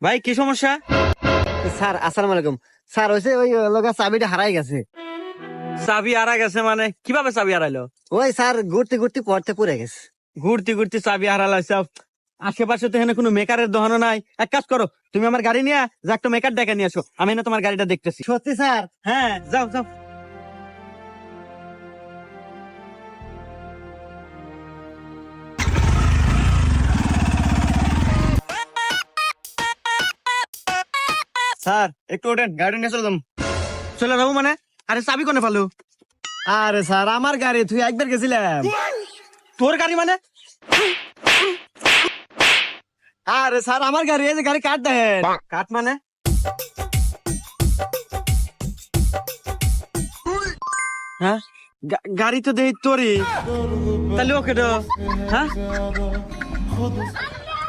ভাই কি সমস্যা? স্যার আসসালামু আলাইকুম। স্যার হইছে ওই লগা চাবিটা হারাই গেছে। চাবি হারা গেছে মানে কিভাবে চাবি হারাইলো? ওই স্যার ঘুরতে ঘুরতে পড়তে পড়ে গেছে। ঘুরতে ঘুরতে চাবি হারালাইছে। আশেপাশে তো এখানে কোনো মেকারের দোকানও নাই। এক কাজ করো, তুমি আমার গাড়ি নিয়ে যা একটা মেকার ডেকে নিয়ে আসো, আমি না তোমার গাড়িটা দেখতেছি। সত্যি স্যার? হ্যাঁ, যাও যাও। স্যার একটু ওঠেন, গাড়ি নিয়ে চললাম। চলে যাবো মানে? আরে চাবি কোনে পালো? আরে স্যার আমার গাড়ি, তুই একবার গেছিলাম। তোর গাড়ি মানে? আরে স্যার আমার গাড়ি, এই যে গাড়ি কাট দেন। কাঠ মানে? হ্যাঁ, গাড়ি তো দেই তোরই, তাহলে ওকে তো। হ্যাঁ